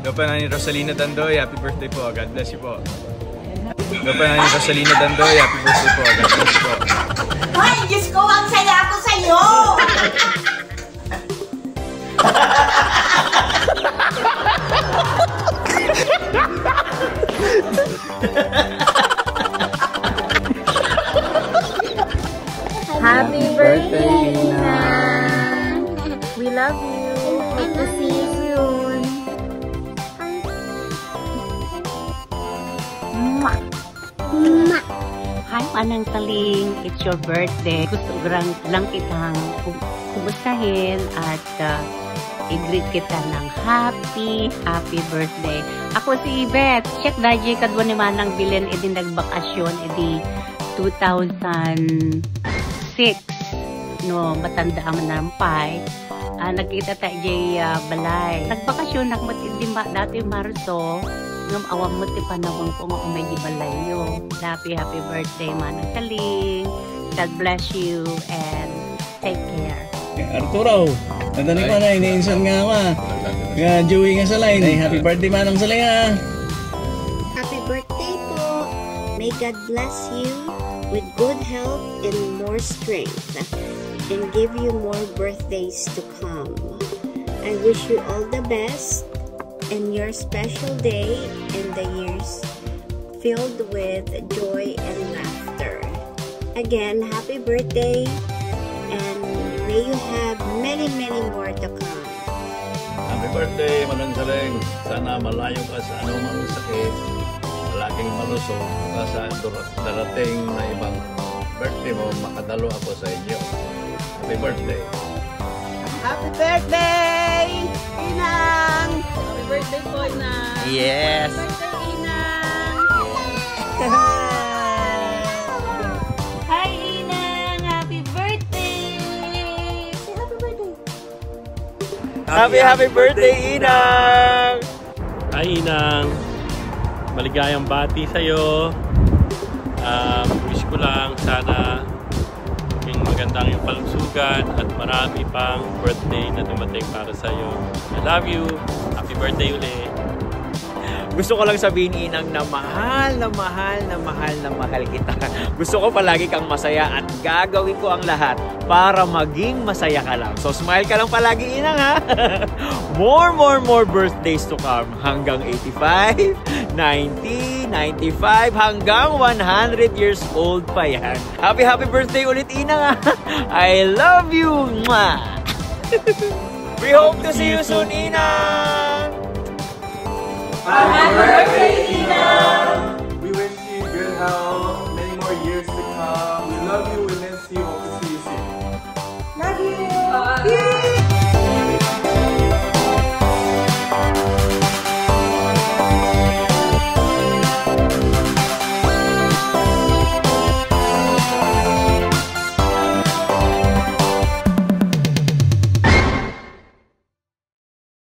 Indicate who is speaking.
Speaker 1: Gapa ni Rosalina Dandoy, happy birthday po. God bless you po. Gapa ni Rosalina Dandoy, happy birthday po. God bless you po.
Speaker 2: Ay, Diyos ko, ang saya ko sa'yo!
Speaker 3: Happy birthday, Ina! We love you. Hope to see you soon. Mwah! Mwah! Hi, Manang Taling. It's your birthday. Gusto lang kitang kumustahin at i-greet kita ng happy birthday. Ako si Beth. Check dahi kadwa ni Manang Bilen edi nagbakasyon edi 2006 no matanda man nampay. Nagkita tayo jay balay. Nagbakasyon ako edi dati Marso ngam awam mo ti panahon ko nga medyo balay yo. Happy birthday Manang Taling. God bless you and take care.
Speaker 4: Arturo, natanik ko na, iniinsan nga ako nga Joey nga sa line. Ay, happy birthday Manang Saling
Speaker 5: Happy birthday po. May God bless you with good health and more strength and give you more birthdays to come. I wish you all the best and your special day and the years filled with joy and laughter. Again, happy birthday and may you have many more to come.
Speaker 6: Happy birthday, Manang Saling. Sana malayo ka sa anumang sakit, malaking malusog, sa darating na ibang birthday mo, makadalo ako sa inyo. Happy birthday!
Speaker 2: Happy birthday, Inang! Happy birthday po, Inang!
Speaker 1: Yes!
Speaker 2: Happy birthday, Inang!
Speaker 3: Hi, Inang! Happy birthday! Say happy birthday!
Speaker 1: Happy birthday, Inang!
Speaker 7: Hi, Inang! Maligayang bati sa'yo. Wish ko lang sana maging magandang yung palusugan at marami pang birthday na dumating para sa'yo. I love you! Happy birthday ulit!
Speaker 8: Gusto ko lang sabihin, Inang, na mahal kita. Gusto ko palagi kang masaya at gagawin ko ang lahat para maging masaya ka lang. So smile ka lang palagi, Inang, ha? More birthdays to come. Hanggang 85, 90, 95, hanggang 100 years old pa yan. Happy birthday ulit, Inang, ha? I love you! Mwah! We hope to see you soon, Inang!
Speaker 1: Happy birthday, Ina! We wish you good health, many more years to come. We love you, we miss you, hope to see you soon.
Speaker 2: Love you!